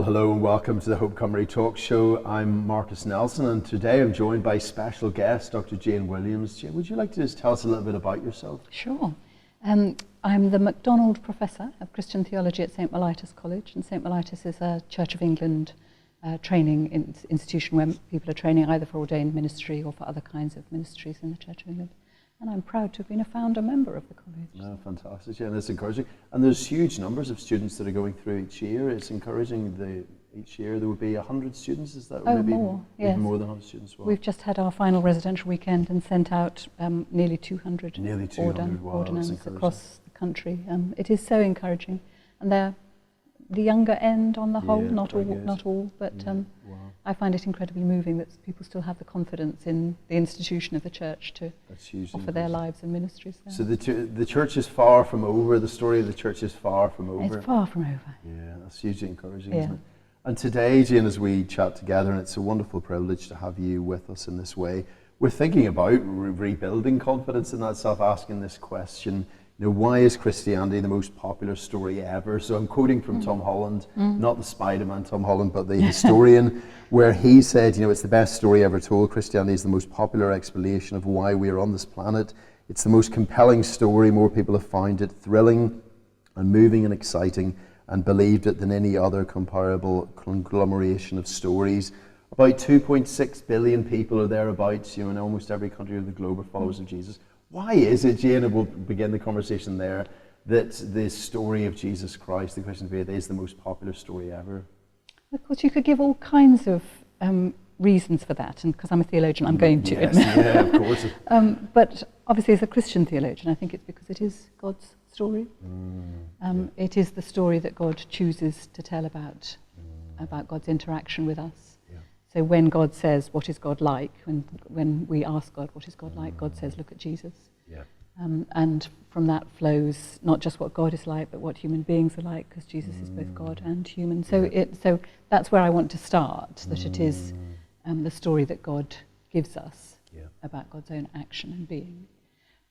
Well, hello and welcome to the Hope Cymru Talk Show. I'm Marcus Nelson, and today I'm joined by special guest, Dr. Jane Williams. Jane, would you like to just tell us a little bit about yourself? Sure. I'm the MacDonald Professor of Christian Theology at St. Mellitus College, and St. Mellitus is a Church of England training institution where people are training either for ordained ministry or for other kinds of ministries in the Church of England. And I'm proud to have been a founder member of the college. Oh, fantastic, yeah, and it's encouraging. And there's huge numbers of students that are going through each year. It's encouraging. Each year there would be 100 students, is that? Oh, maybe more, yes. Even more than 100 students. Well. We've just had our final residential weekend and sent out nearly 200, ordinands across the country. It is so encouraging. And they're the younger end on the whole, not all, but wow. I find it incredibly moving that people still have the confidence in the institution of the church to offer their lives and ministries there. So the church is far from over, the story of the church is far from over. It's far from over. Yeah, that's hugely encouraging, isn't it? And today, Jane, as we chat together, and it's a wonderful privilege to have you with us in this way, we're thinking about rebuilding confidence in that self, asking this question, why is Christianity the most popular story ever? So I'm quoting from Tom Holland, not the Spider-Man Tom Holland, but the historian, where he said, it's the best story ever told. Christianity is the most popular explanation of why we are on this planet. It's the most compelling story. More people have found it thrilling and moving and exciting and believed it than any other comparable conglomeration of stories. About 2.6 billion people are thereabouts, in almost every country of the globe are followers of Jesus. Why is it, Jane, and we'll begin the conversation there, that the story of Jesus Christ, the Christian faith, is the most popular story ever? Of course, you could give all kinds of reasons for that, and because I'm a theologian, I'm going to. Yes, yeah, of course. But obviously, as a Christian theologian, I think it's because it is God's story. It is the story that God chooses to tell about God's interaction with us. So when God says, what is God like? When we ask God, what is God like? God says, look at Jesus. Yeah. And from that flows not just what God is like, but what human beings are like, because Jesus is both God and human. So so that's where I want to start, that it is the story that God gives us about God's own action and being.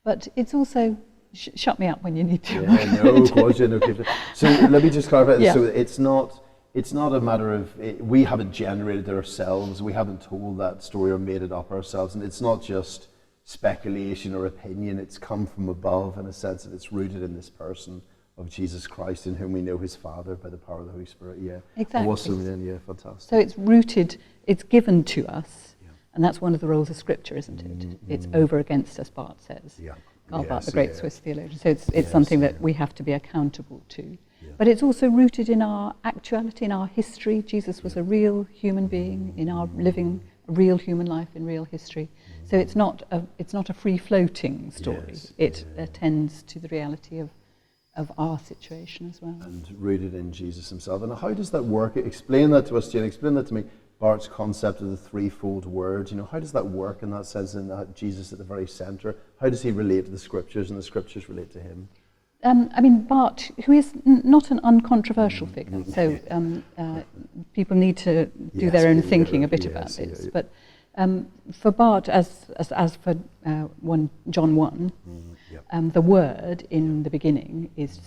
But it's also, shut me up when you need to. Yeah, no, of course, So let me just clarify this. So it's not a matter of, we haven't generated it ourselves, we haven't told that story or made it up ourselves, and it's not just speculation or opinion, it's come from above in a sense that it's rooted in this person of Jesus Christ, in whom we know his Father by the power of the Holy Spirit. Exactly. Awesome, fantastic. So it's rooted, it's given to us, and that's one of the roles of Scripture, isn't it? It's over against us, Bart says. Karl Barth, the great Swiss theologian. So it's something that we have to be accountable to. But it's also rooted in our actuality, in our history. Jesus was a real human being in our living a real human life in real history. So it's not a free-floating story. It attends to the reality of our situation as well. And rooted in Jesus himself. And how does that work? Explain that to us, Jane. Explain that to me. Bart's concept of the threefold word. How does that work in that sense, in that Jesus at the very centre? How does he relate to the Scriptures and the Scriptures relate to him? Bart, who is not an uncontroversial figure, so people need to do their own thinking a bit about this. But for Bart, as for John 1, the Word in the beginning is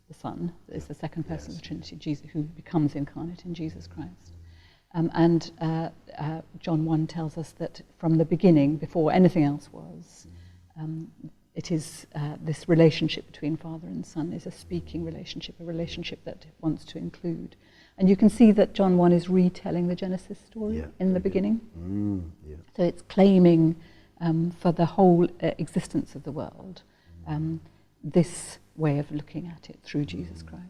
the Son, is the second person of the Trinity, Jesus, who becomes incarnate in Jesus Christ. And John 1 tells us that from the beginning, before anything else was, it is this relationship between Father and Son is a speaking relationship, a relationship that wants to include. And you can see that John 1 is retelling the Genesis story in the beginning. So it's claiming for the whole existence of the world this way of looking at it through Jesus Christ.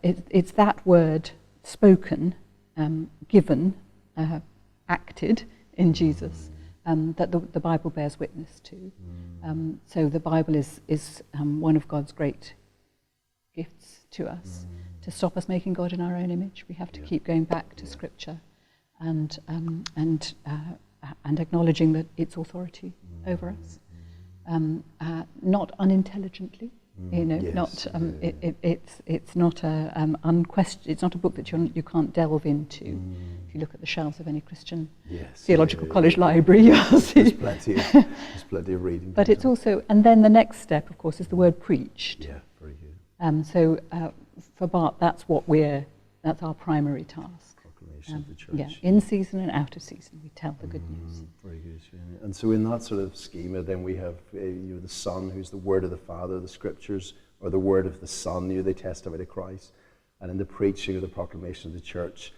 It's that word spoken, given, acted in Jesus that the Bible bears witness to. So the Bible is one of God's great gifts to us. To stop us making God in our own image, we have to keep going back to Scripture and acknowledging that its authority over us, not unintelligently. It's not it's not a book that you can't delve into. If you look at the shelves of any Christian theological college library, you'll see there's plenty of reading. But it's also, and then the next step, of course, is the word preached. Yeah, very good. So for Bart, that's our primary task. Proclamation of the church. Yeah, in season and out of season, we tell the good news. Very good. Yeah. And so in that sort of schema, then we have the Son, who's the Word of the Father, the Scriptures, or the Word of the Son. They testify to Christ, and in the preaching of the proclamation of the church,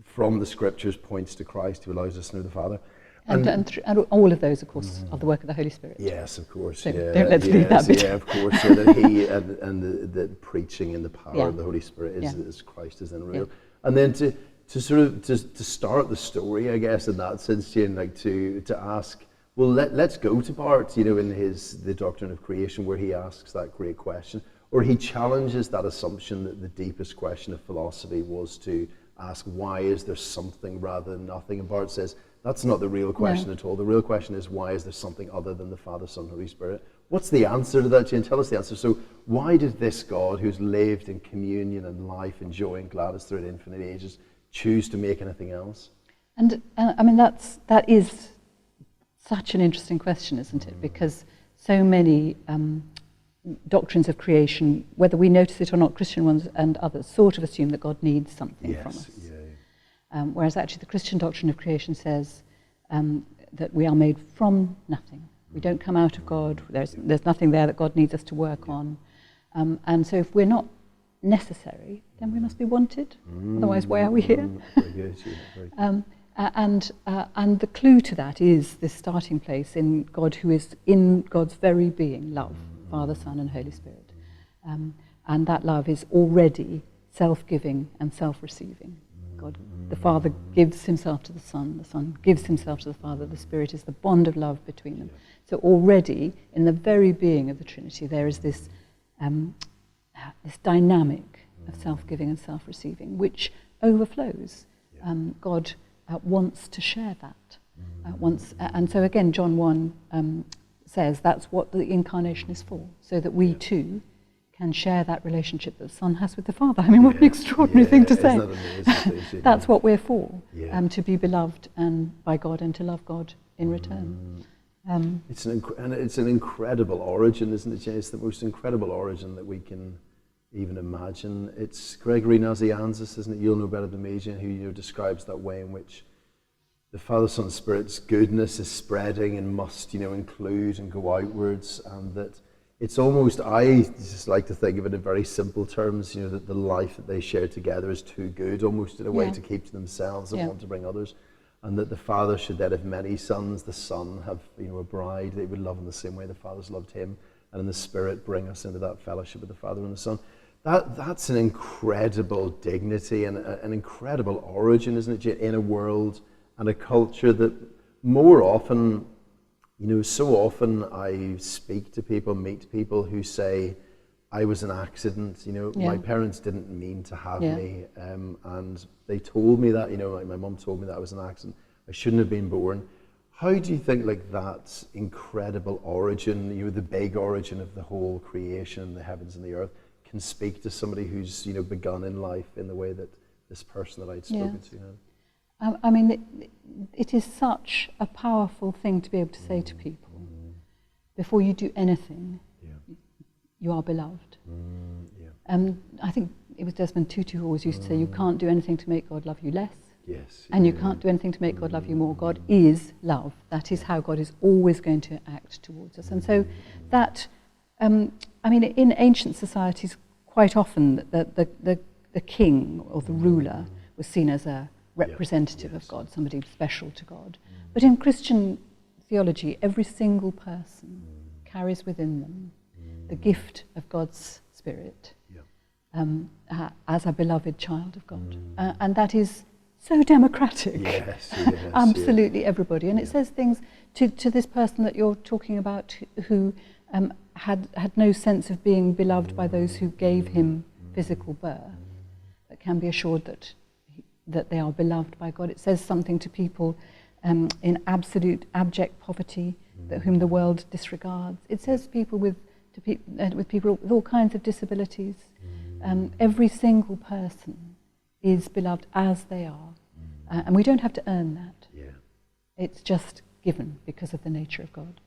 from the Scriptures points to Christ, who allows us to know the Father. And all of those, of course, are the work of the Holy Spirit. Yes, of course. So Yeah, let's leave that bit. Yeah, of course. So that He and the preaching and the power of the Holy Spirit is Christ is in real. Yeah. And then to start the story, I guess, in that sense, Jane, like to ask, well, let's go to Bart, in the Doctrine of Creation, where he asks that great question, or he challenges that assumption that the deepest question of philosophy was to ask, why is there something rather than nothing? And Bart says, that's not the real question at all. The real question is, why is there something other than the Father, Son, Holy Spirit? What's the answer to that, Jane? Tell us the answer. So why did this God, who's lived in communion and life and joy and gladness throughout infinite ages, choose to make anything else? And I mean, that is such an interesting question, isn't it? Because so many doctrines of creation, whether we notice it or not, Christian ones and others, sort of assume that God needs something from us. Whereas actually the Christian doctrine of creation says that we are made from nothing. We don't come out of God. There's nothing there that God needs us to work on. And so if we're not necessary, then we must be wanted. Otherwise, why are we here? And the clue to that is this starting place in God, who is in God's very being, love, Father, Son, and Holy Spirit. And that love is already self-giving and self-receiving. God, the Father gives himself to the Son gives himself to the Father, the Spirit is the bond of love between them. So already, in the very being of the Trinity, there is this dynamic of self-giving and self-receiving, which overflows. God wants to share that. And so again, John 1 says that's what the incarnation is for, so that we too can share that relationship that the Son has with the Father. I mean, what an extraordinary thing to say. Isn't that amazing? That's what we're for, to be beloved by God and to love God in return. It's an incredible origin, isn't it, Jane? It's the most incredible origin that we can even imagine. It's Gregory Nazianzus, isn't it? You'll know better than me, Jane, who describes that way in which the Father, Son, Spirit's goodness is spreading and must, include and go outwards, and that it's almost, I just like to think of it in very simple terms, that the life that they share together is too good, almost in a way to keep to themselves and want to bring others. And that the Father should then have many sons, the Son have, a bride they would love in the same way the Father's loved him, and in the Spirit bring us into that fellowship with the Father and the Son. That's an incredible dignity and an incredible origin, isn't it, in a world and a culture that more often, so often I speak to people, meet people who say, I was an accident, my parents didn't mean to have me, and they told me that, like my mum told me that I was an accident, I shouldn't have been born. How do you think that incredible origin, the big origin of the whole creation, the heavens and the earth, can speak to somebody who's, begun in life in the way that this person that I'd spoken to? I mean, it is such a powerful thing to be able to say to people, before you do anything, you are beloved. I think it was Desmond Tutu who always used to say, you can't do anything to make God love you less. And you can't do anything to make God love you more. God is love. That is how God is always going to act towards us. And so that, I mean, in ancient societies, quite often the king or the ruler was seen as a representative of God, somebody special to God. But in Christian theology, every single person carries within them the gift of God's Spirit as a beloved child of God. And that is so democratic. Absolutely everybody. And it says things to this person that you're talking about who had no sense of being beloved by those who gave him physical birth, that can be assured that they are beloved by God. It says something to people in absolute abject poverty, whom the world disregards. It says people with people with all kinds of disabilities. Every single person is beloved as they are, and we don't have to earn that. It's just given because of the nature of God.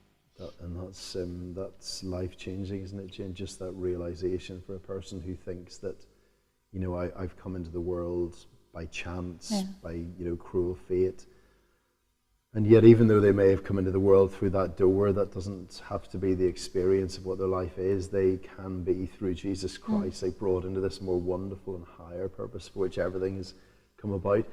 And that's life-changing, isn't it, Jane? Just that realization for a person who thinks that I've come into the world by chance, Yeah. by cruel fate. And yet, even though they may have come into the world through that door, that doesn't have to be the experience of what their life is. They can be, through Jesus Christ, like brought into this more wonderful and higher purpose for which everything has come about.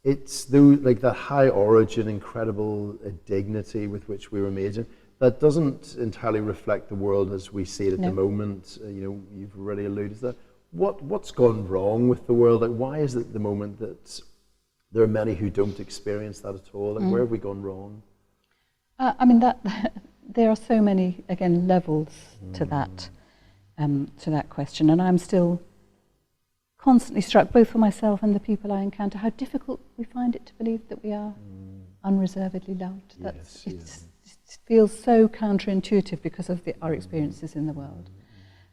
It's like that high origin, incredible dignity with which we were made. That doesn't entirely reflect the world as we see it at the moment. You've already alluded to that. What's gone wrong with the world? Like, why is it at the moment that there are many who don't experience that at all? Like, where have we gone wrong? There are so many, again, levels to that question, and I'm still constantly struck, both for myself and the people I encounter, how difficult we find it to believe that we are unreservedly loved. It feels so counterintuitive because of our experiences in the world.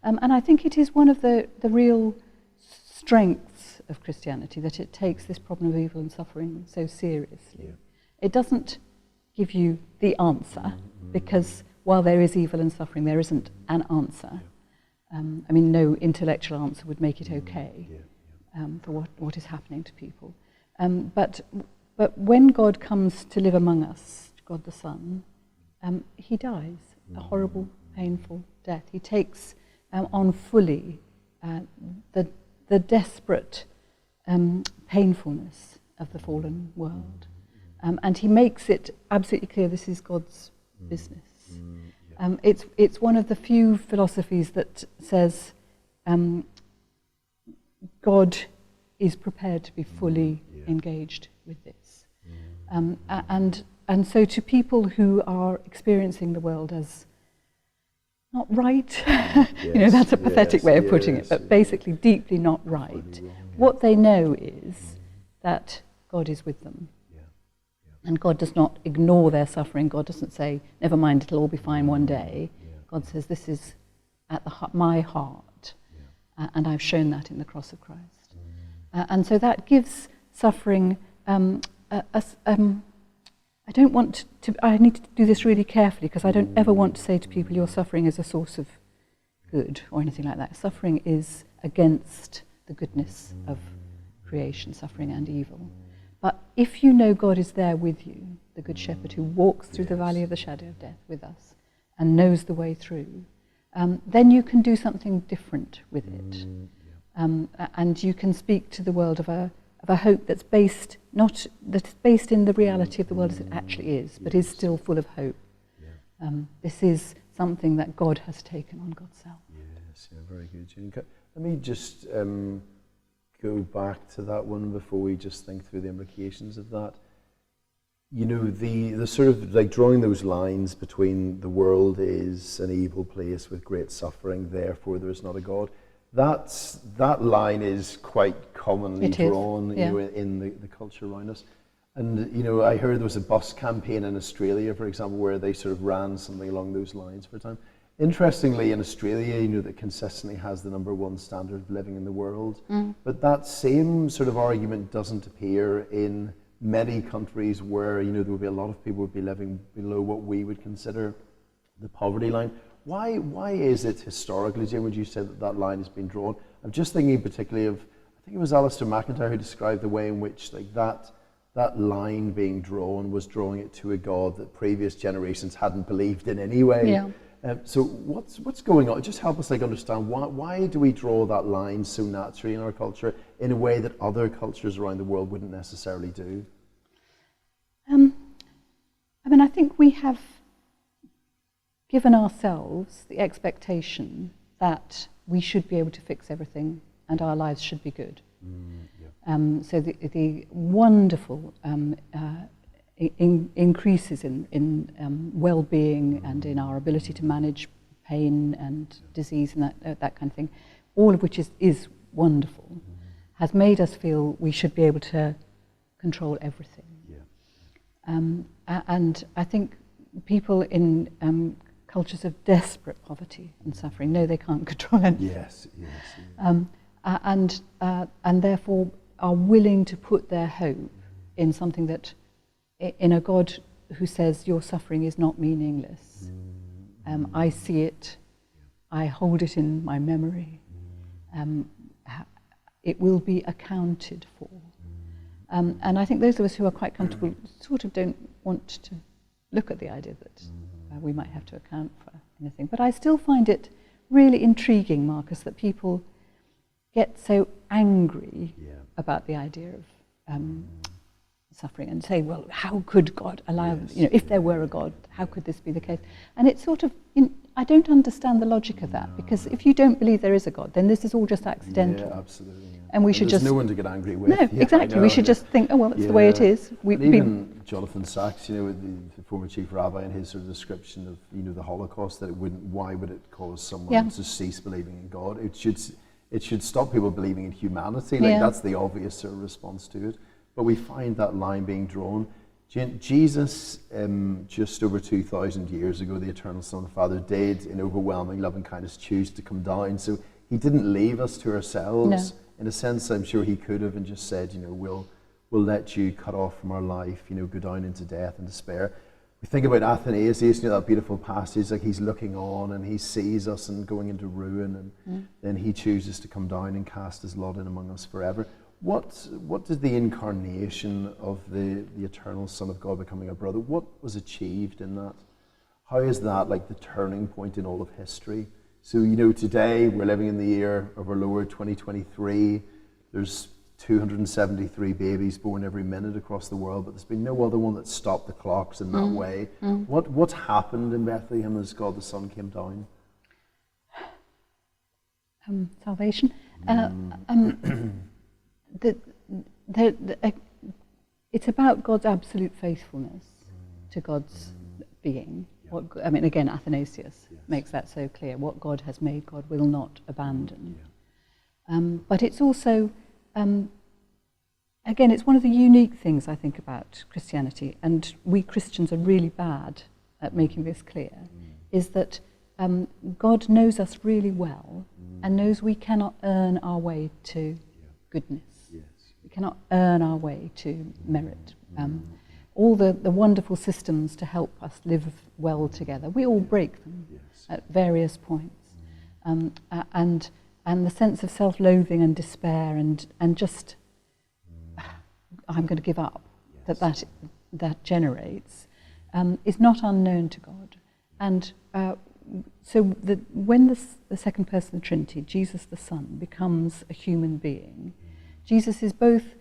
And I think it is one of the real strengths of Christianity, that it takes this problem of evil and suffering so seriously. Yeah. It doesn't give you the answer, because while there is evil and suffering, there isn't an answer. No intellectual answer would make it okay for what is happening to people. But when God comes to live among us, God the Son, he dies a horrible, painful death. He takes on fully the desperate painfulness of the fallen world. And he makes it absolutely clear this is God's business. It's one of the few philosophies that says God is prepared to be fully engaged with this. And so to people who are experiencing the world as not right, that's a pathetic way of putting it, but basically deeply not right, what they know is that God is with them. And God does not ignore their suffering. God doesn't say, never mind, it'll all be fine one day. God says, this is at my heart. And I've shown that in the cross of Christ. And so that gives suffering, I need to do this really carefully, because I don't ever want to say to people, your suffering is a source of good or anything like that. Suffering is against the goodness of creation, suffering and evil. But if you know God is there with you, the Good Shepherd who walks through the valley of the shadow of death with us and knows the way through, then you can do something different with it. And you can speak to the world of a hope that's based in the reality of the world as it actually is, but is still full of hope. This is something that God has taken on God's self. Yes, very good, Jane. Let me just go back to that one before we just think through the implications of that. The sort of like drawing those lines between the world is an evil place with great suffering, therefore there is not a God. That line is quite commonly drawn in the culture around us. And I heard there was a bus campaign in Australia, for example, where they sort of ran something along those lines for a time. Interestingly, in Australia, that consistently has the #1 standard of living in the world. But that same sort of argument doesn't appear in many countries where, there will be a lot of people would be living below what we would consider the poverty line. Why is it historically, Jim, would you say that line has been drawn? I'm just thinking particularly of, I think it was Alistair McIntyre who described the way in which that line being drawn was drawing it to a God that previous generations hadn't believed in anyway. Yeah. So what's going on? Just help us understand why do we draw that line so naturally in our culture in a way that other cultures around the world wouldn't necessarily do? I think we have given ourselves the expectation that we should be able to fix everything and our lives should be good. So the wonderful increases in well-being and in our ability to manage pain and disease and that kind of thing, all of which is wonderful, has made us feel we should be able to control everything. And I think people in cultures of desperate poverty and suffering know they can't control anything. Yes. And therefore are willing to put their hope in something that, in a God who says your suffering is not meaningless. I see it, I hold it in my memory, it will be accounted for. And I think those of us who are quite comfortable sort of don't want to look at the idea that we might have to account for anything. But I still find it really intriguing, Marcus, that people get so angry about the idea of suffering and say, well, how could God allow, if there were a God, how could this be the case? And it's sort of, I don't understand the logic of that, because if you don't believe there is a God, then this is all just accidental. Yeah, absolutely. Yeah. And we should there's just... no one to get angry with. No, exactly. We should just think, oh, well, that's the way it is. Even Jonathan Sachs, the former chief rabbi, in his sort of description of, the Holocaust, that why would it cause someone to cease believing in God? It should stop people believing in humanity. That's the obvious sort of response to it. But we find that line being drawn. Jesus, just over 2,000 years ago, the eternal Son of the Father, did, in overwhelming love and kindness, choose to come down. So he didn't leave us to ourselves. No. In a sense, I'm sure he could have and just said, we'll let you cut off from our life, go down into death and despair. We think about Athanasius, that beautiful passage, like he's looking on and he sees us and going into ruin, and then he chooses to come down and cast his lot in among us forever. What did the incarnation of the eternal Son of God becoming a brother, what was achieved in that? How is that like the turning point in all of history? So, today we're living in the year of our Lord 2023. There's 273 babies born every minute across the world, but there's been no other one that stopped the clocks in that way. What's happened in Bethlehem as God the Son came down? Salvation. It's about God's absolute faithfulness to God's being. Again, Athanasius makes that so clear. What God has made, God will not abandon. But it's also, again, it's one of the unique things I think about Christianity, and we Christians are really bad at making this clear, is that God knows us really well and knows we cannot earn our way to goodness. We cannot earn our way to merit. All the wonderful systems to help us live well together, we all break them at various points. And the sense of self-loathing and despair and just, I'm going to give up, that generates, is not unknown to God. And so when the second person of the Trinity, Jesus the Son, becomes a human being, Jesus is both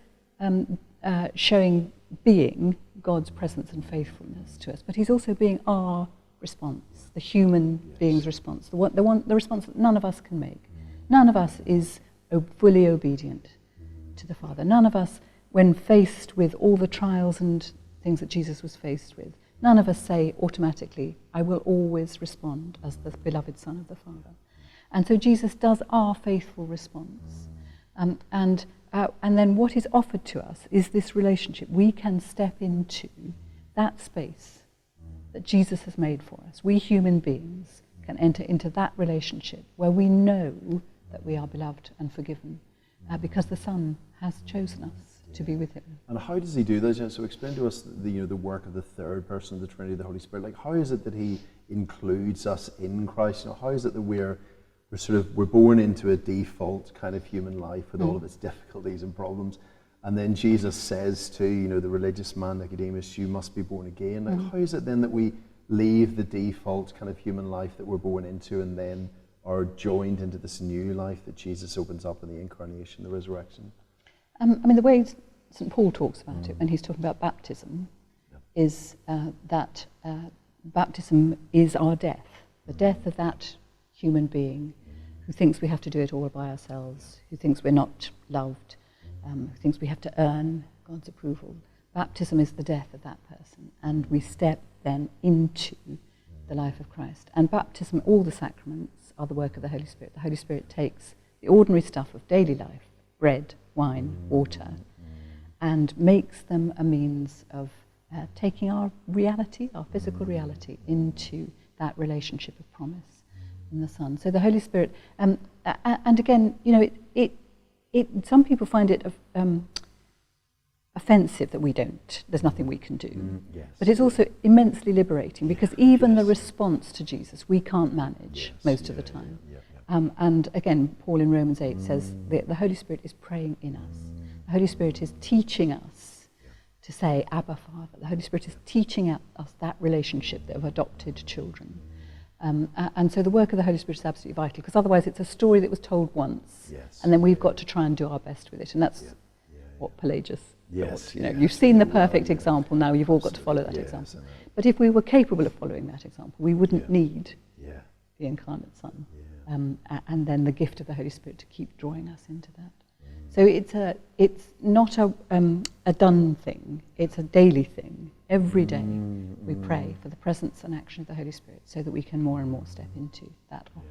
showing being God's presence and faithfulness to us, but he's also being our response, the human being's response, the response that none of us can make. None of us is fully obedient to the Father. None of us, when faced with all the trials and things that Jesus was faced with, none of us say automatically, I will always respond as the beloved Son of the Father. And so Jesus does our faithful response. And then what is offered to us is this relationship. We can step into that space that Jesus has made for us. We human beings can enter into that relationship where we know that we are beloved and forgiven because the Son has chosen us to be with him. And how does he do that? So explain to us the work of the third person of the Trinity, the Holy Spirit. Like, how is it that he includes us in Christ? How is it that we're born into a default kind of human life with all of its difficulties and problems, and then Jesus says to the religious man Nicodemus, you must be born again. Like, how is it then that we leave the default kind of human life that we're born into and then are joined into this new life that Jesus opens up in the incarnation, the resurrection? The way St. Paul talks about it when he's talking about baptism is that baptism is our death, the death of that human being who thinks we have to do it all by ourselves, who thinks we're not loved, who thinks we have to earn God's approval. Baptism is the death of that person, and we step then into the life of Christ. And baptism, all the sacraments, are the work of the Holy Spirit. The Holy Spirit takes the ordinary stuff of daily life, bread, wine, water, and makes them a means of taking our reality, our physical reality, into that relationship of promise in the Son. So the Holy Spirit, and again, some people find it offensive that we don't, there's nothing we can do. But it's also immensely liberating, because even the response to Jesus we can't manage most of the time. And again, Paul in Romans 8 says that the Holy Spirit is praying in us. The Holy Spirit is teaching us to say, Abba, Father. The Holy Spirit is teaching us that relationship of adopted children. And so the work of the Holy Spirit is absolutely vital, because otherwise it's a story that was told once, and then we've got to try and do our best with it. And that's what Pelagius thought. You've seen the perfect example, now you've all got to follow that example. But if we were capable of following that example, we wouldn't need the incarnate Son. And then the gift of the Holy Spirit to keep drawing us into that. So it's not a done thing, it's a daily thing. Every day we pray for the presence and action of the Holy Spirit so that we can more and more step into that offer.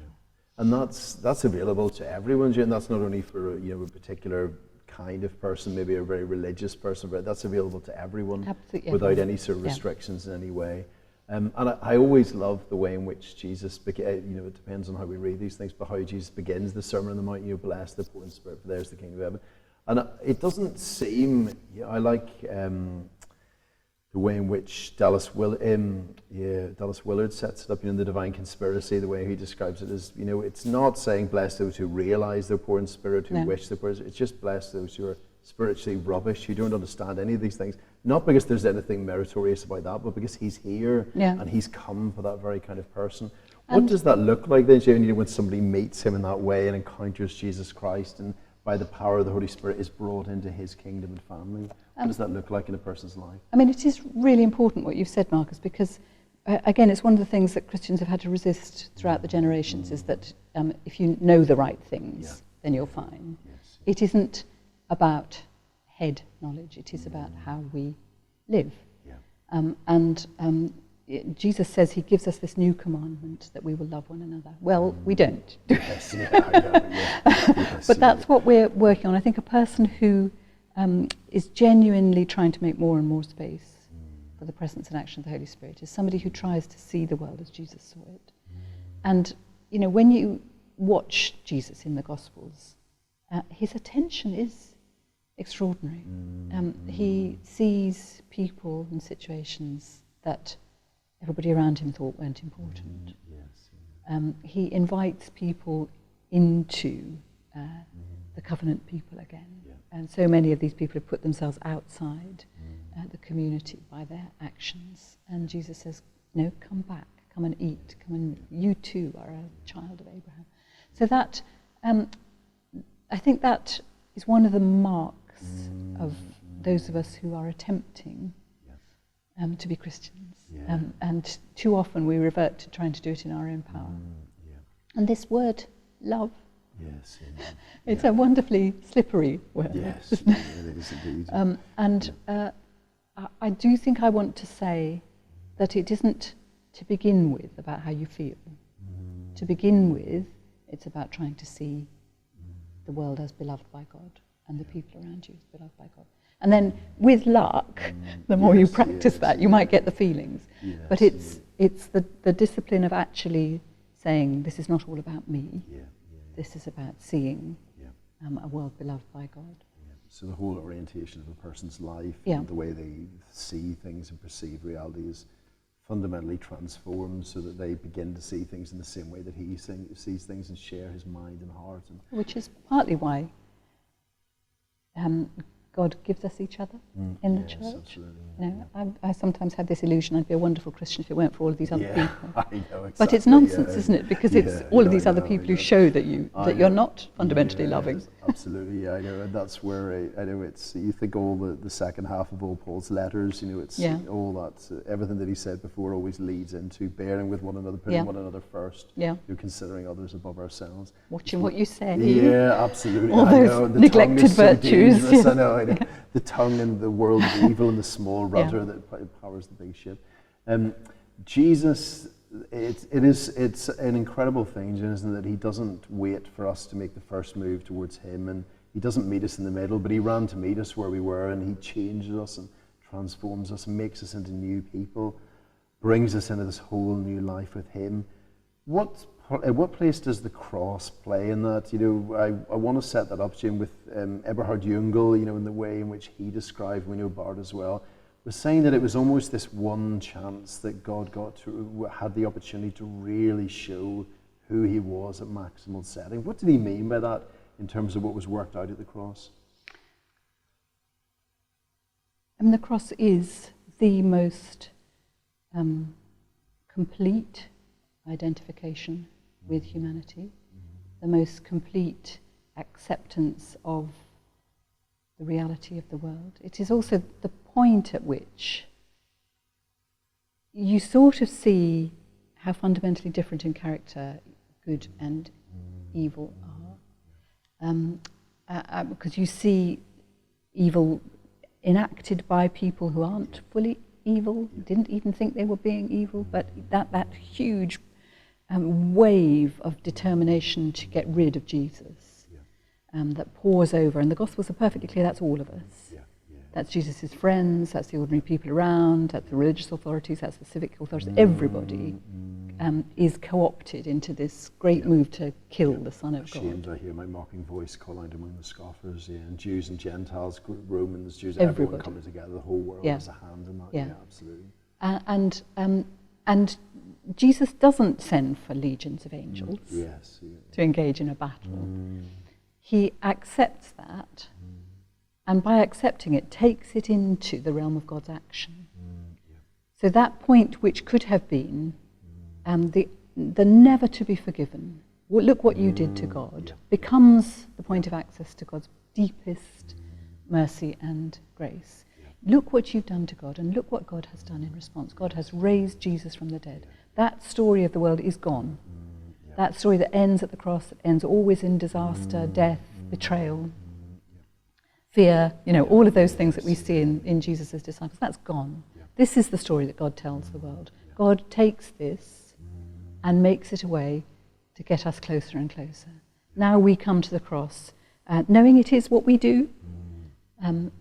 And that's available to everyone, and that's not only for a particular kind of person, maybe a very religious person, but that's available to everyone. Absolutely, without any sort of restrictions in any way. And I always love the way in which Jesus, it depends on how we read these things, but how Jesus begins the Sermon on the Mount, bless the poor in spirit, for theirs the kingdom of heaven. And it doesn't seem, I like the way in which Dallas Willard sets it up, the divine conspiracy, the way he describes it is, it's not saying bless those who realize they're poor in spirit, who wish they're poor, it's just bless those who are spiritually rubbish, who don't understand any of these things. Not because there's anything meritorious about that, but because he's here and he's come for that very kind of person. What does that look like then, when somebody meets him in that way and encounters Jesus Christ and by the power of the Holy Spirit is brought into his kingdom and family? What does that look like in a person's life? I mean, it is really important what you've said, Marcus, because again, it's one of the things that Christians have had to resist throughout the generations, is that if you know the right things, then you're fine. Yes. It isn't about head knowledge, it is about how we live. Jesus says he gives us this new commandment, that we will love one another. Well, we don't. But that's what we're working on. I think a person who is genuinely trying to make more and more space for the presence and action of the Holy Spirit is somebody who tries to see the world as Jesus saw it. And when you watch Jesus in the Gospels, his attention is extraordinary. He sees people and situations that everybody around him thought weren't important. He invites people into the covenant people again. And so many of these people have put themselves outside the community by their actions. And Jesus says, no, come back, come and eat, you too are a child of Abraham. So that, I think that is one of the marks of those of us who are attempting to be Christians. And too often we revert to trying to do it in our own power. And this word, love, it's a wonderfly slippery word. Yes, it is indeed. I do think I want to say that it isn't to begin with about how you feel. To begin with, it's about trying to see the world as beloved by God and the people around you as beloved by God. And then, with luck, the more you practice that, you might get the feelings. But it's the discipline of actually saying, this is not all about me. This is about seeing a world beloved by God. So the whole orientation of a person's life, and the way they see things and perceive reality is fundamentally transformed, so that they begin to see things in the same way that he sees things and share his mind and heart. Which is partly why God gives us each other in the church. Absolutely. I sometimes had this illusion I'd be a wonderful Christian if it weren't for all of these other people. I know, exactly. But it's nonsense, isn't it? Because it's all of these other people who show that you're not fundamentally loving. Absolutely, I know, and that's where I know it's. You think all the second half of all Paul's letters, it's all that everything that he said before always leads into bearing with one another, putting one another first. Considering others above ourselves. Watching what you say. Yeah, absolutely. All those neglected virtues. I know. The tongue and the world of evil and the small rudder that powers the big ship. Jesus, it's an incredible thing, isn't it, that he doesn't wait for us to make the first move towards him, and he doesn't meet us in the middle, but he ran to meet us where we were, and he changes us and transforms us and makes us into new people, brings us into this whole new life with him. What place does the cross play in that? I want to set that up, Jim, with Eberhard Jungel, in the way in which he described, we know Bart as well, was saying that it was almost this one chance that God had the opportunity to really show who he was at maximal setting. What did he mean by that in terms of what was worked out at the cross? I mean, the cross is the most complete identification with humanity, the most complete acceptance of the reality of the world. It is also the point at which you sort of see how fundamentally different in character good and evil are. Because you see evil enacted by people who aren't fully evil, didn't even think they were being evil, but that huge wave of determination to get rid of Jesus that pours over, and the Gospels are perfectly clear, that's all of us. That's Jesus' friends, that's the ordinary people around, that's the religious authorities, that's the civic authorities, everybody is co-opted into this great move to kill the Son of God. Ashamed I hear my mocking voice call out among the scoffers, and Jews and Gentiles, Romans, Jews, everyone coming together, the whole world has a hand in that, absolutely. And Jesus doesn't send for legions of angels to engage in a battle. He accepts that, and by accepting it, takes it into the realm of God's action. So that point which could have been the never to be forgiven, look what you did to God, becomes the point of access to God's deepest mercy and grace. Look what you've done to God, and look what God has done in response. God has raised Jesus from the dead. That story of the world is gone. That story that ends at the cross, that ends always in disaster, death, betrayal, fear, all of those things that we see in Jesus' disciples, that's gone. This is the story that God tells the world. God takes this and makes it a way to get us closer and closer. Now we come to the cross, knowing it is what we do, and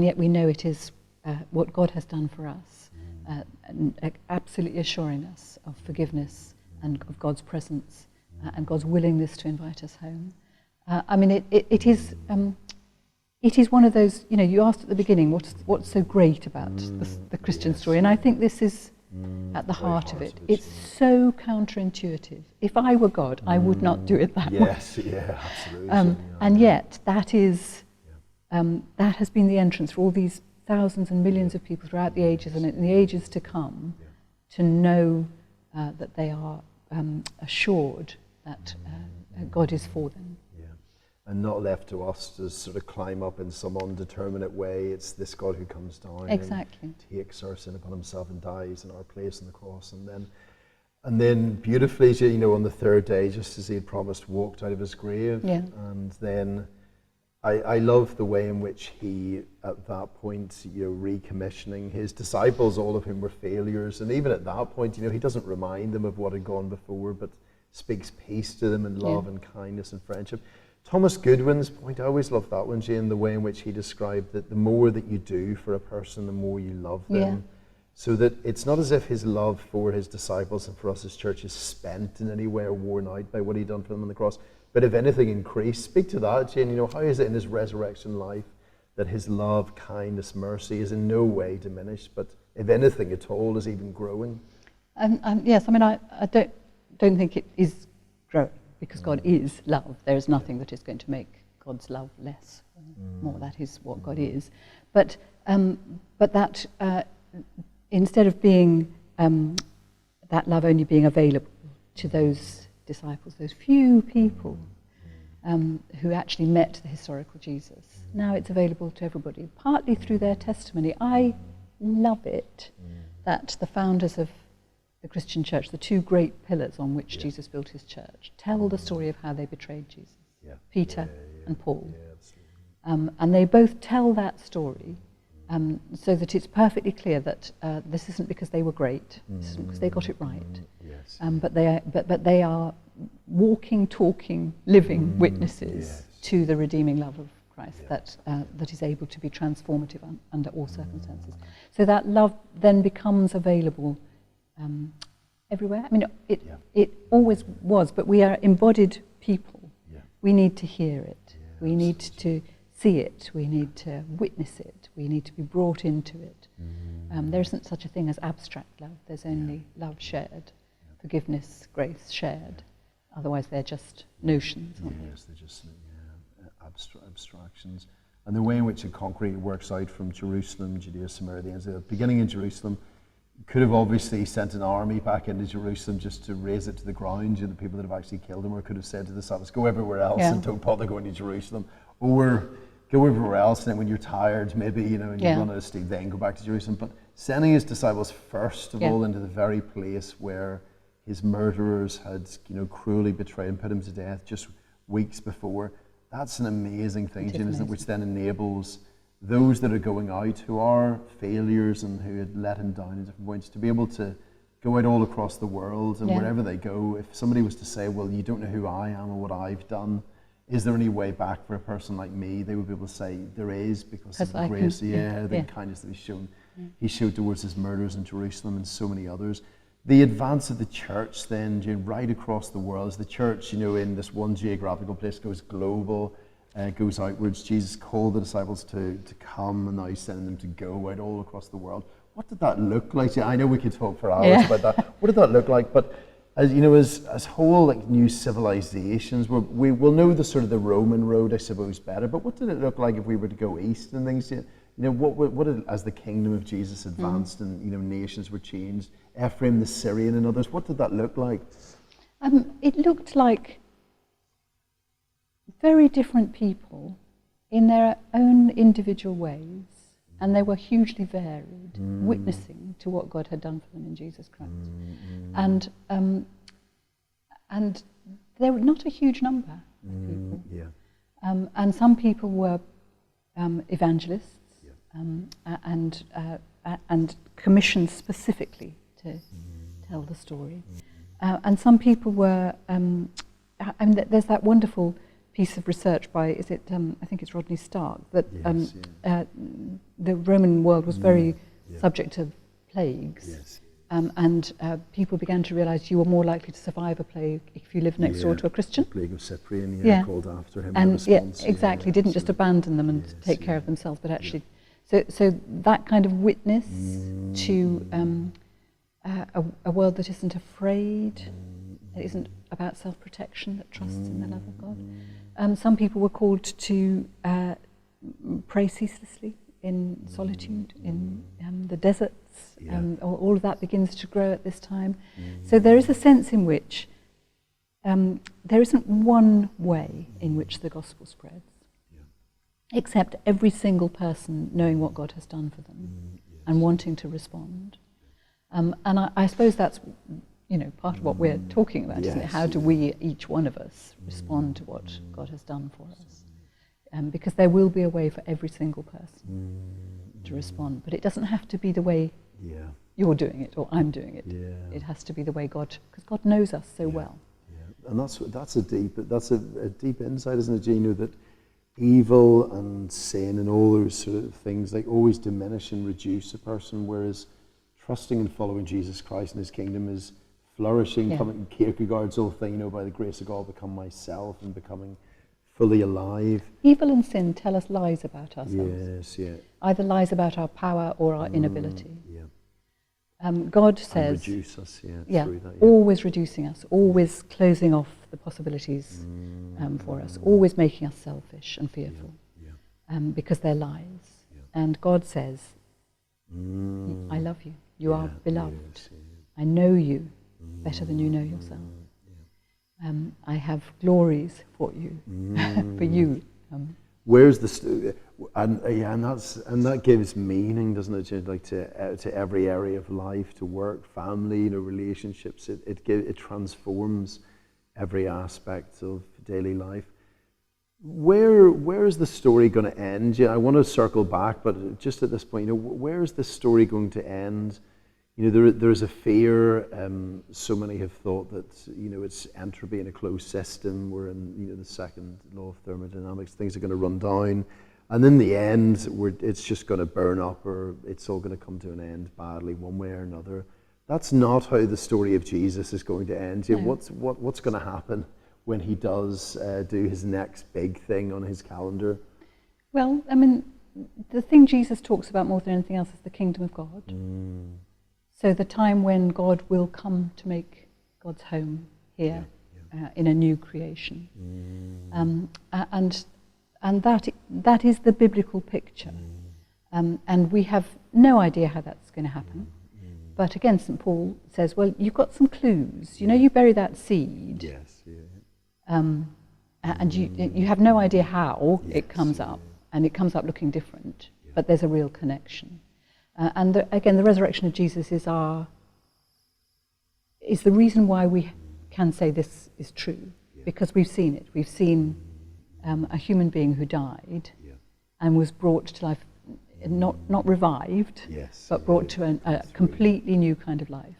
yet we know it is what God has done for us, absolutely assuring us of forgiveness and of God's presence and God's willingness to invite us home. It is one of those, you asked at the beginning, what's so great about the Christian story? And I think this is at the heart of it. It's so counterintuitive. If I were God, I would not do it that way. Absolutely. And yet, that has been the entrance for all these thousands and millions of people throughout the ages and in the ages to come, to know that they are assured that God is for them. And not left to us to sort of climb up in some undeterminate way. It's this God who comes down and takes our sin upon himself and dies in our place on the cross. And then beautifully, on the third day, just as he had promised, walked out of his grave. And then I love the way in which he, at that point, recommissioning his disciples, all of whom were failures. And even at that point, he doesn't remind them of what had gone before, but speaks peace to them in love and kindness and friendship. Thomas Goodwin's point, I always love that one, Jane, the way in which he described that the more that you do for a person, the more you love them. So that it's not as if his love for his disciples and for us as church is spent in any way or worn out by what he'd done for them on the cross, but if anything increased. Speak to that, Jane. How is it in his resurrection life that his love, kindness, mercy is in no way diminished, but if anything at all is even growing? Yes, I don't think it is growing. Because God is love. There is nothing that is going to make God's love less or more. That is what God is. But that instead of being that love only being available to those disciples, those few people who actually met the historical Jesus, now it's available to everybody, partly through their testimony. I love it that the founders of the Christian church, the two great pillars on which Jesus built his church, tell the story of how they betrayed Jesus, Peter and Paul. And they both tell that story so that it's perfectly clear that this isn't because they were great, this isn't because they got it right, but they are walking, talking, living witnesses to the redeeming love of Christ that is able to be transformative under all circumstances. So that love then becomes available everywhere. It always was, but we are embodied people. We need to hear it. We need to see it. We need to witness it. We need to be brought into it. There isn't such a thing as abstract love. There's only love shared, forgiveness, grace shared. Otherwise, they're just notions. Yes, they're just abstractions. And the way in which it concretely works out from Jerusalem, Judea, Samaria, the ends of it, beginning in Jerusalem, could have obviously sent an army back into Jerusalem just to raze it to the ground, the people that have actually killed him, or could have said to the disciples, go everywhere else and don't bother going to Jerusalem. Or go everywhere else, and then when you're tired, maybe, and you run out of steam, then go back to Jerusalem. But sending his disciples first of all into the very place where his murderers had, cruelly betrayed and put him to death just weeks before, that's an amazing thing, isn't it? Which then enables those that are going out who are failures and who had let him down at different points to be able to go out all across the world, and wherever they go, if somebody was to say, well, you don't know who I am or what I've done, is there any way back for a person like me? They would be able to say there is, because of the grace, the kindness that he's shown. He showed towards his murderers in Jerusalem and so many others. The advance of the church then, right across the world, as the church, in this one geographical place goes global, goes outwards. Jesus called the disciples to come, and now he's sending them to go out all across the world. What did that look like? I know we could talk for hours about that. What did that look like? But as whole new civilizations, we will know the sort of the Roman road, I suppose, better. But what did it look like if we were to go east and things? What as the kingdom of Jesus advanced and nations were changed? Ephraim the Syrian and others. What did that look like? It looked like very different people in their own individual ways, and they were hugely varied, witnessing to what God had done for them in Jesus Christ. And there were not a huge number of people. And some people were evangelists and commissioned specifically to tell the story. And some people were, there's that wonderful piece of research by, I think it's Rodney Stark, that the Roman world was very subject to plagues. And people began to realise you were more likely to survive a plague if you lived next door to a Christian. The plague of Cyprian, called after him. And exactly, didn't just abandon them and take care of themselves, but actually, so that kind of witness to a world that isn't afraid, that isn't about self-protection, that trusts in the love of God. Some people were called to pray ceaselessly in solitude, in the deserts. All of that begins to grow at this time. So there is a sense in which there isn't one way in which the gospel spreads, except every single person knowing what God has done for them and wanting to respond. And I suppose that's part of what we're talking about, isn't it? How do we, each one of us, respond to what God has done for us? Because there will be a way for every single person to respond, but it doesn't have to be the way you're doing it or I'm doing it. It has to be the way God, because God knows us so well. And that's a deep insight, isn't it, Gino? That evil and sin and all those sort of things, they always diminish and reduce a person, whereas trusting and following Jesus Christ and his kingdom is flourishing, coming, Kierkegaard's whole thing, by the grace of God, become myself and becoming fully alive. Evil and sin tell us lies about ourselves. Either lies about our power or our inability. God says, and reduce us, through that, always reducing us, always closing off the possibilities for us, always making us selfish and fearful, because they're lies. And God says, I love you. You are beloved. I know you better than you know yourself. I have glories for you, for you. Where's the and that gives meaning, doesn't it? Like to every area of life, to work, family, relationships. It transforms every aspect of daily life. Where is the story going to end? I want to circle back, but just at this point, where is this story going to end? There's a fear. So many have thought that it's entropy in a closed system. We're in the second law of thermodynamics. Things are going to run down, and in the end, it's just going to burn up, or it's all going to come to an end badly, one way or another. That's not how the story of Jesus is going to end. No. What's going to happen when he does do his next big thing on his calendar? Well, the thing Jesus talks about more than anything else is the kingdom of God. So the time when God will come to make God's home here in a new creation. And that is the biblical picture. And we have no idea how that's going to happen. But again, St. Paul says, well, you've got some clues. You know, you bury that seed. Yes, yeah. And you have no idea how it comes up. And it comes up looking different. But there's a real connection. And again, the resurrection of Jesus is the reason why we can say this is true. Because we've seen it. We've seen a human being who died and was brought to life, not revived, but brought to a completely new kind of life,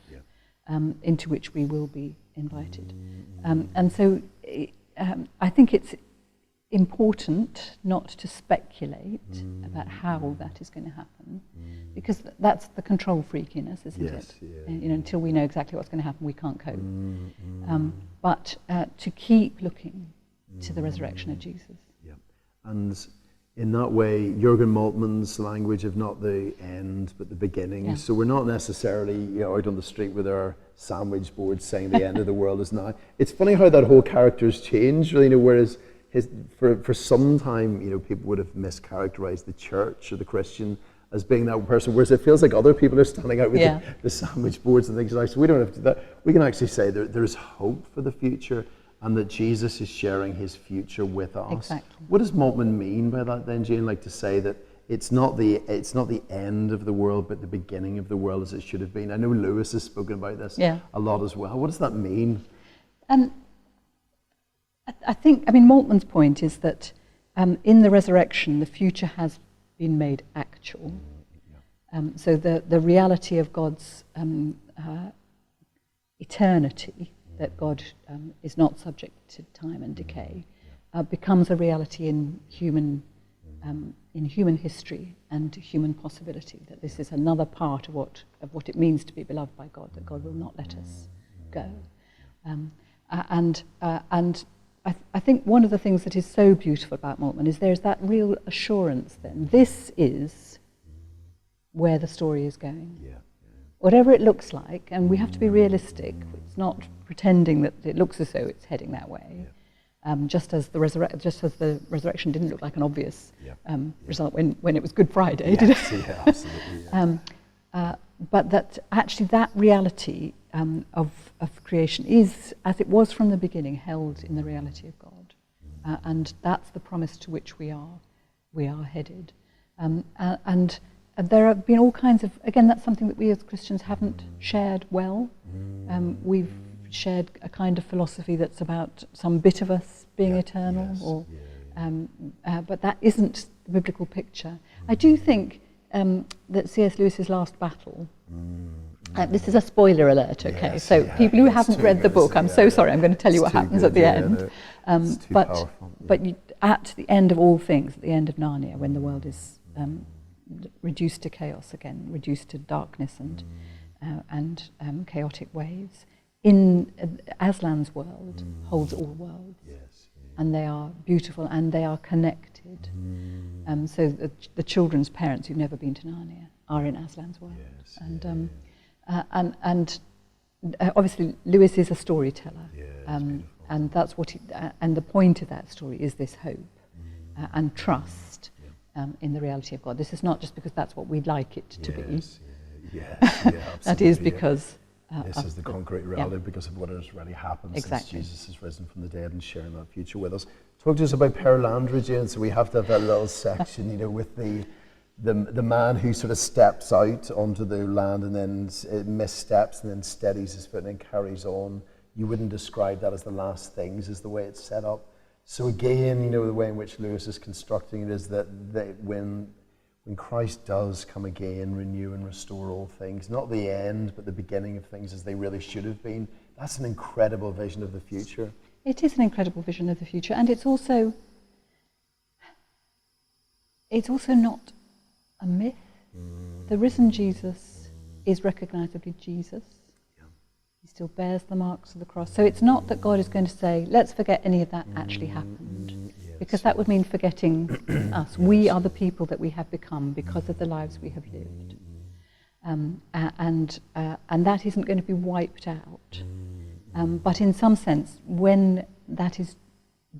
into which we will be invited. And so I think it's important not to speculate about how that is going to happen, because that's the control freakiness, isn't it? You know, until we know exactly what's going to happen, we can't cope. But to keep looking to the resurrection of Jesus. And in that way, Jürgen Moltmann's language of not the end, but the beginning. So we're not necessarily out on the street with our sandwich board saying the end of the world is now. It's funny how that whole character's changed, really, whereas for some time, people would have mischaracterized the church or the Christian as being that person, whereas it feels like other people are standing out with the sandwich boards and things like that. So we don't have to do that. We can actually say there's hope for the future, and that Jesus is sharing his future with us. Exactly. What does Moltmann mean by that then, Jane? Like to say that it's not the end of the world, but the beginning of the world as it should have been. I know Lewis has spoken about this a lot as well. What does that mean? I think Moltmann's point is that in the resurrection, the future has been made actual. So the reality of God's eternity, that God is not subject to time and decay, becomes a reality in human history and human possibility. That this is another part of what it means to be beloved by God. That God will not let us go. And I think one of the things that is so beautiful about Moltmann is there's that real assurance. Then this is where the story is going. Whatever it looks like, and we have to be realistic. It's not pretending that it looks as though it's heading that way. Just as the resurrection didn't look like an obvious result when it was Good Friday, did it? Absolutely. But that actually that reality of creation is, as it was from the beginning, held in the reality of God, and that's the promise to which we are headed. And there have been all kinds of, again, that's something that we as Christians haven't shared well. We've shared a kind of philosophy that's about some bit of us being eternal, but that isn't the biblical picture. I do think that C.S. Lewis's Last Battle, this is a spoiler alert, okay? So people who haven't read the book, I'm so sorry, I'm going to tell you what happens at the end. But at the end of all things, at the end of Narnia, when the world is reduced to chaos again, reduced to darkness and chaotic waves, in Aslan's world holds all worlds, and they are beautiful and they are connected. So the children's parents who've never been to Narnia are in Aslan's world, and obviously Lewis is a storyteller, and that's what and the point of that story is this hope and trust in the reality of God. This is not just because that's what we'd like it to be. That is because this is the concrete reality because of what has already happened since Jesus has risen from the dead and sharing that future with us. Talk to us about Perelandra, Jane. So we have to have that little section, with the man who sort of steps out onto the land and then missteps and then steadies his foot and then carries on. You wouldn't describe that as the last things, is the way it's set up. So again, the way in which Lewis is constructing it is that when Christ does come again, renew and restore all things, not the end, but the beginning of things as they really should have been, that's an incredible vision of the future. It is an incredible vision of the future, and it's also not a myth. The risen Jesus is recognisably Jesus. He still bears the marks of the cross. So it's not that God is going to say, let's forget any of that actually happened, because that would mean forgetting us. We are the people that we have become because of the lives we have lived. And that isn't going to be wiped out. But in some sense, when that is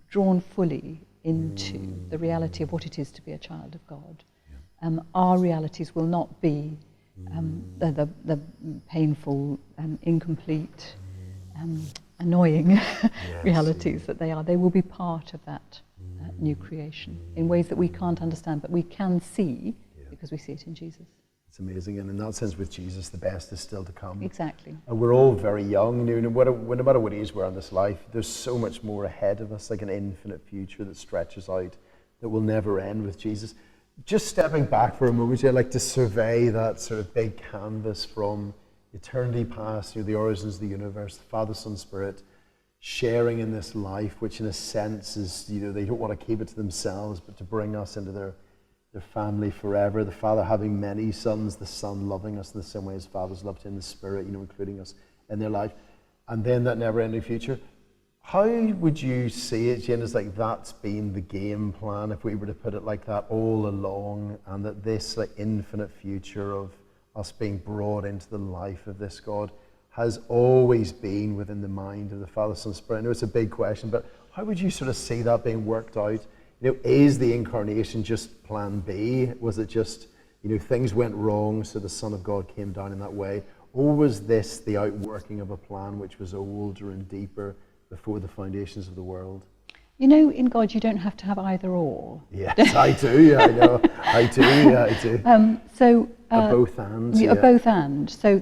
drawn fully into the reality of what it is to be a child of God, our realities will not be the painful, incomplete, annoying realities that they are. They will be part of that new creation in ways that we can't understand, but we can see because we see it in Jesus. It's amazing, and in that sense, with Jesus, the best is still to come. Exactly. And we're all very young, no matter what age we're in this life, there's so much more ahead of us, like an infinite future that stretches out, that will never end with Jesus. Just stepping back for a moment, I'd like to survey that sort of big canvas from eternity past, the origins of the universe, the Father, Son, Spirit, sharing in this life, which in a sense is, they don't want to keep it to themselves, but to bring us into their family forever. The Father having many sons, the Son loving us in the same way as fathers loved him, the Spirit, including us in their life. And then that never-ending future. How would you see it, Jane, as like that's been the game plan, if we were to put it like that, all along, and that this like infinite future of us being brought into the life of this God has always been within the mind of the Father, Son, Spirit? I know it's a big question, but how would you sort of see that being worked out? Is the incarnation just plan B? Was it just, things went wrong, so the Son of God came down in that way? Or was this the outworking of a plan which was older and deeper before the foundations of the world? In God, you don't have to have either or. Yes, I do. Yeah, I know. I do. Yeah, I do. A both and. A both and. So.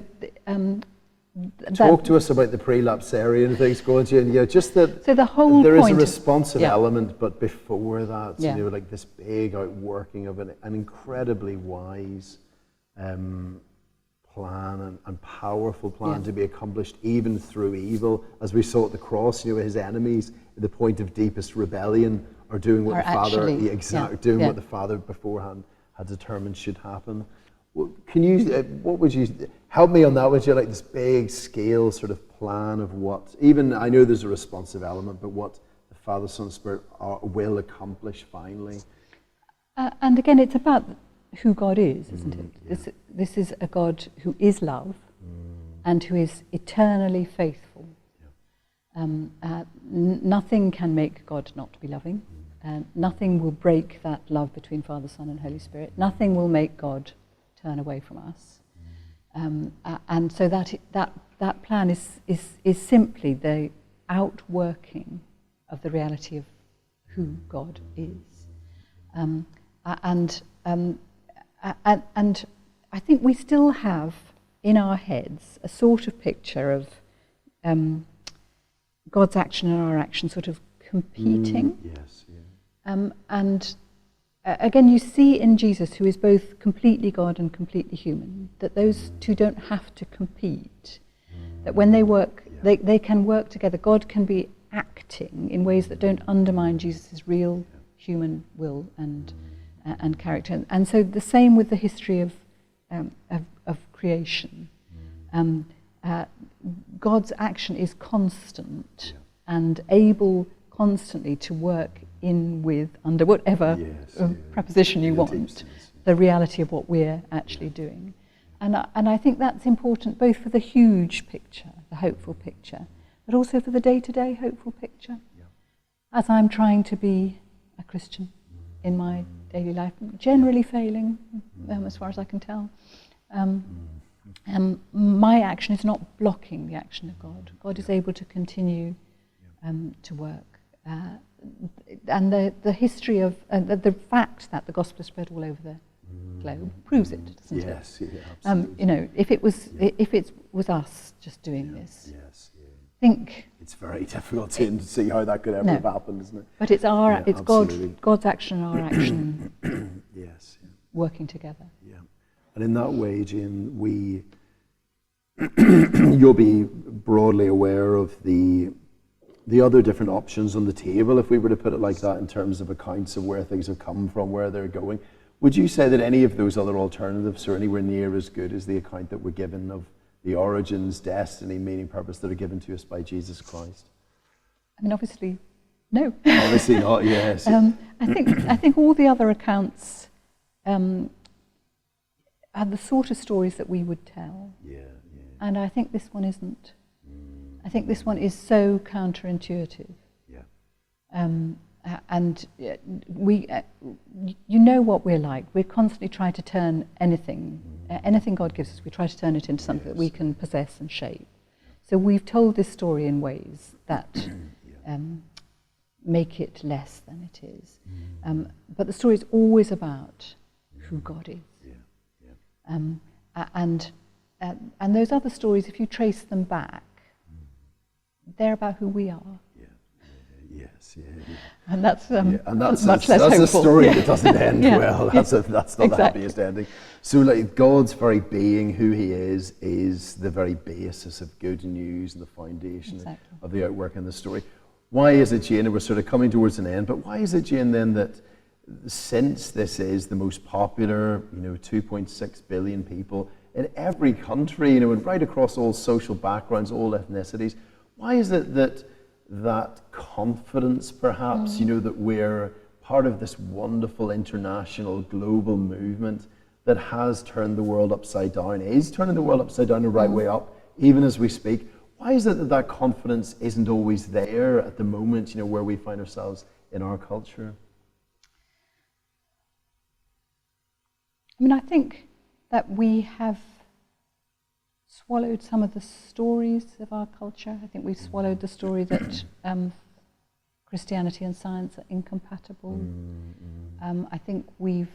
Talk to us about the prelapsarian things, Gordon. Just that. So the whole there point is a responsive element, but before that, like this big outworking of an incredibly wise plan and powerful plan to be accomplished even through evil, as we saw at the cross. His enemies, at the point of deepest rebellion, are doing what what the Father beforehand had determined should happen. Can you, what would you, help me on that, would you, like this big scale sort of plan of what, even, I know there's a responsive element, but what the Father, Son, Spirit will accomplish finally? And again, it's about who God is, isn't it? This is a God who is love and who is eternally faithful. Nothing can make God not be loving. Nothing will break that love between Father, Son and Holy Spirit. Nothing will make God turn away from us. And so that plan is simply the outworking of the reality of who God is. And I think we still have in our heads a sort of picture of God's action and our action sort of competing. Yes, yeah. And again, you see in Jesus, who is both completely God and completely human, that those two don't have to compete. That when they work, they can work together. God can be acting in ways that don't undermine Jesus' real human will and character. And so the same with the history of creation. God's action is constant and able constantly to work in with, under whatever preposition you want, the reality of what we're actually doing. And I think that's important both for the huge picture, the hopeful picture, but also for the day-to-day hopeful picture. As I'm trying to be a Christian in my daily life, generally failing, as far as I can tell. My action is not blocking the action of God. God is able to continue to work. And the history of, the fact that the gospel is spread all over the globe proves it, doesn't it? Yes, absolutely. If it was us just doing this, think it's very difficult to see how that could ever have happened, isn't it? But it's God's action and our action working together. Yeah. And in that way, Jane, you'll be broadly aware of the other different options on the table, if we were to put it like that, in terms of accounts of where things have come from, where they're going. Would you say that any of those other alternatives are anywhere near as good as the account that we're given of the origins, destiny, meaning, purpose that are given to us by Jesus Christ? I mean, obviously, no. Obviously not, yes. I think all the other accounts are the sort of stories that we would tell. And I think this one isn't. I think this one is so counterintuitive. Yeah. And you know what we're like. We're constantly trying to turn anything God gives us, we try to turn it into something that we can possess and shape. So we've told this story in ways that make it less than it is. But the story is always about who God is. And those other stories, if you trace them back, they're about who we are. Yes. And that's and that's much less that's hopeful. a story that doesn't end well. That's not Exactly. the happiest ending. So, like, God's very being, who He is the very basis of good news and the foundation of the outwork in the story. Why is it, Jane, and we're sort of coming towards an end, but why is it, Jane, then, that since this is the most popular, 2.6 billion people in every country, and right across all social backgrounds, all ethnicities, why is it that confidence, perhaps, that we're part of this wonderful international global movement that has turned the world upside down, is turning the world upside down the right way up, even as we speak? Why is it that confidence isn't always there at the moment, where we find ourselves in our culture? I think that we have swallowed some of the stories of our culture. I think we've swallowed the story that Christianity and science are incompatible. I think we've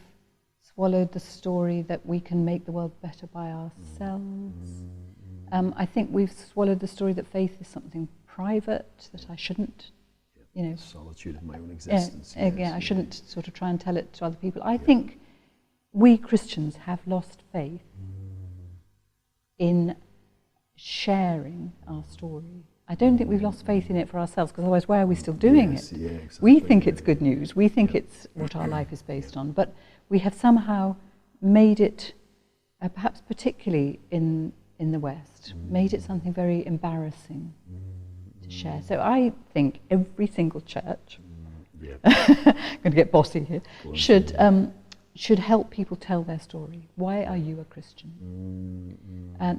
swallowed the story that we can make the world better by ourselves. I think we've swallowed the story that faith is something private, that I shouldn't, solitude of my own existence. I shouldn't sort of try and tell it to other people. I think we Christians have lost faith in sharing our story. I don't think we've lost faith in it for ourselves, because otherwise why are we still doing it? We think it's good news, we think it's what our life is based on, but we have somehow made it, perhaps particularly in the West, made it something very embarrassing to share. So I think every single church, I'm going to get bossy here, should help people tell their story. Why are you a Christian?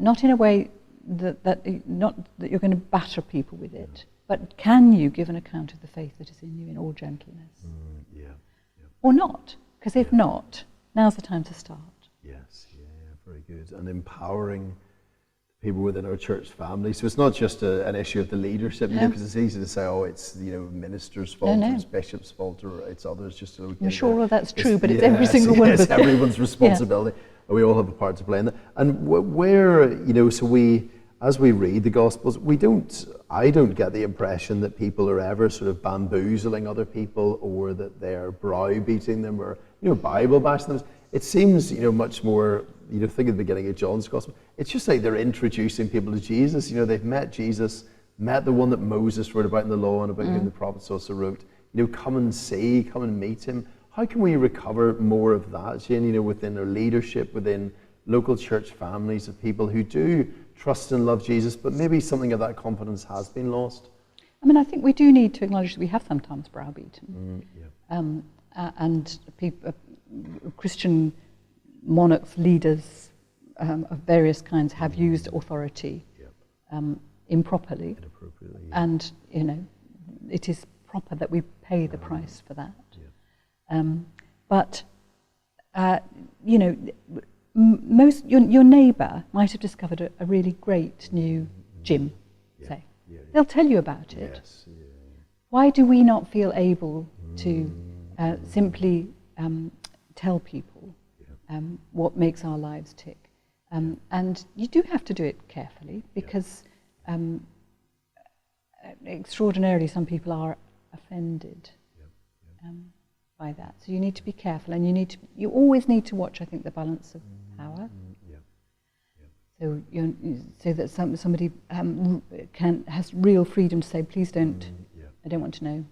Not in a way that you're going to batter people with it, but can you give an account of the faith that is in you in all gentleness? Or not? Because if not, now's the time to start. Yes, very good. And empowering people within our church family. So it's not just an issue of the leadership, because it's easy to say, it's ministers' fault, or it's bishops' fault, or it's others. Just to I'm sure all of that's true, but it's every single one of us. It's everyone's responsibility. We all have a part to play in that. And where, so we, as we read the Gospels, I don't get the impression that people are ever sort of bamboozling other people, or that they're browbeating them, or, Bible bashing them. It seems, much more, think at the beginning of John's Gospel, it's just like they're introducing people to Jesus. They've met Jesus, met the one that Moses wrote about in the law and about whom the prophets also wrote. Come and see, come and meet him. How can we recover more of that, Jane, within our leadership, within local church families, of people who do trust and love Jesus, but maybe something of that confidence has been lost? I think we do need to acknowledge that we have sometimes browbeaten. And people, Christian monarchs, leaders of various kinds have used authority improperly. Inappropriately. And, it is proper that we pay the price for that. But your neighbour might have discovered a really great new gym, say. They'll tell you about it. Why do we not feel able to simply tell people what makes our lives tick? And you do have to do it carefully, because extraordinarily some people are offended by that. So you need to be careful, and you always need to watch, I think, the balance of power. So that somebody has real freedom to say, please don't, I don't want to know,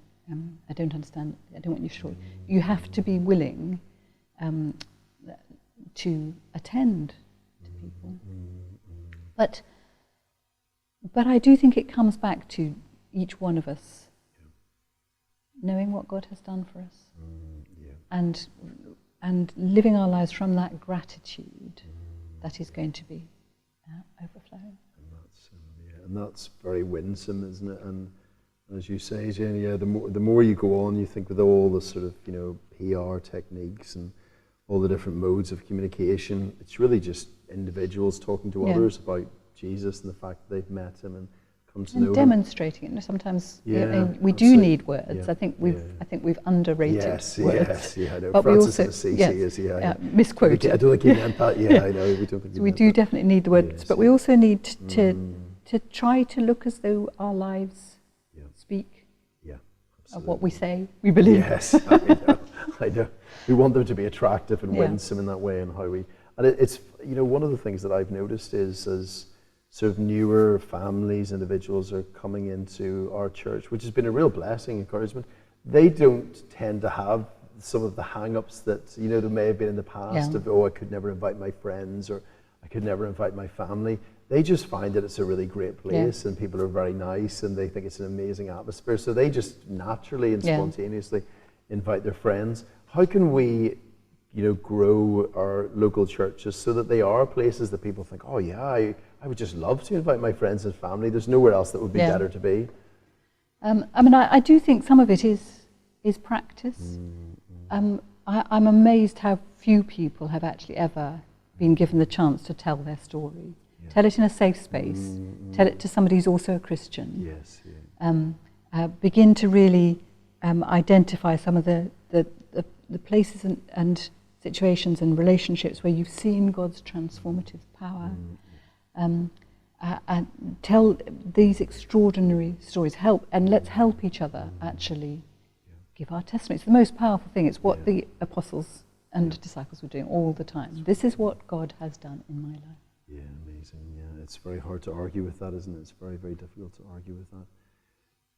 I don't understand, I don't want you sure. You have to be willing to attend to people. But I do think it comes back to each one of us knowing what God has done for us, and living our lives from that gratitude that is going to be overflowing. And that's very winsome, isn't it? And as you say, Jane, yeah, the more you go on, you think with all the sort of, you know, PR techniques and all the different modes of communication, it's really just individuals talking to others about Jesus and the fact that they've met him and come to know him. Demonstrating it. Sometimes we do need words. I think we've underrated words. Yes, I know. But Francis we of Assisi is misquoted. I don't think he meant that. Yeah, I know. We don't think So we do definitely need the words, yes, but we also need to try to look as though our lives speak of what we say, we believe. Yes, I know. We want them to be attractive and winsome in that way, and how we. And it's, you know, one of the things that I've noticed is as sort of newer families, individuals are coming into our church, which has been a real blessing, encouragement. They don't tend to have some of the hang-ups that, you know, there may have been in the past of, I could never invite my friends, or I could never invite my family. They just find that it's a really great place and people are very nice and they think it's an amazing atmosphere. So they just naturally and spontaneously invite their friends. How can we, you know, grow our local churches so that they are places that people think, oh yeah, I would just love to invite my friends and family. There's nowhere else that would be better to be. I mean, I do think some of it is practice. I'm amazed how few people have actually ever been given the chance to tell their story. Tell it in a safe space. Tell it to somebody who's also a Christian. Yes. Begin to really identify some of the places and situations and relationships where you've seen God's transformative power. And tell these extraordinary stories. Let's help each other actually give our testimony. It's the most powerful thing. It's what the apostles and disciples were doing all the time. This is what God has done in my life. Yeah, amazing. Yeah, it's very hard to argue with that, isn't it? It's very, very difficult to argue with that.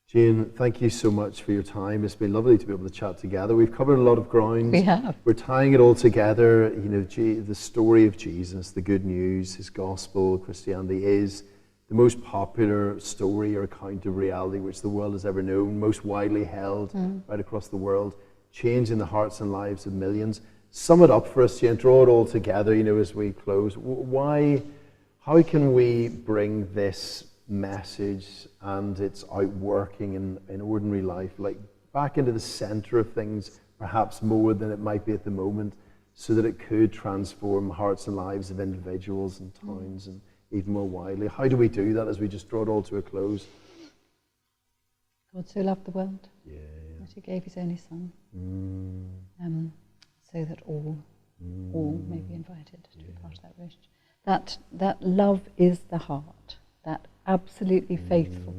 Jane, thank you so much for your time. It's been lovely to be able to chat together. We've covered a lot of ground. We have. We're tying it all together. You know, the story of Jesus, the good news, his gospel, Christianity is the most popular story or account of reality which the world has ever known, most widely held right across the world, changing the hearts and lives of millions. Sum it up for us, Jane, draw it all together, you know, as we close. How can we bring this message and its outworking in ordinary life, like back into the center of things, perhaps more than it might be at the moment, so that it could transform hearts and lives of individuals and towns and even more widely? How do we do that as we just draw it all to a close? God so loved the world that he gave his only Son, so that all may be invited to be part of that relationship. That love is the heart, that absolutely faithful,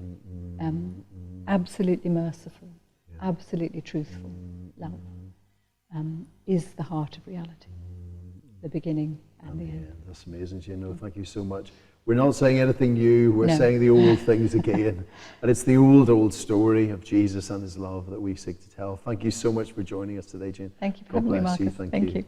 absolutely merciful, absolutely truthful love is the heart of reality, the beginning and the end. That's amazing, Jane. Thank you so much. We're not saying anything new, we're saying the old things again. And it's the old story of Jesus and his love that we seek to tell. Thank you so much for joining us today, Jane. Thank you for having me, Marcus. Thank you.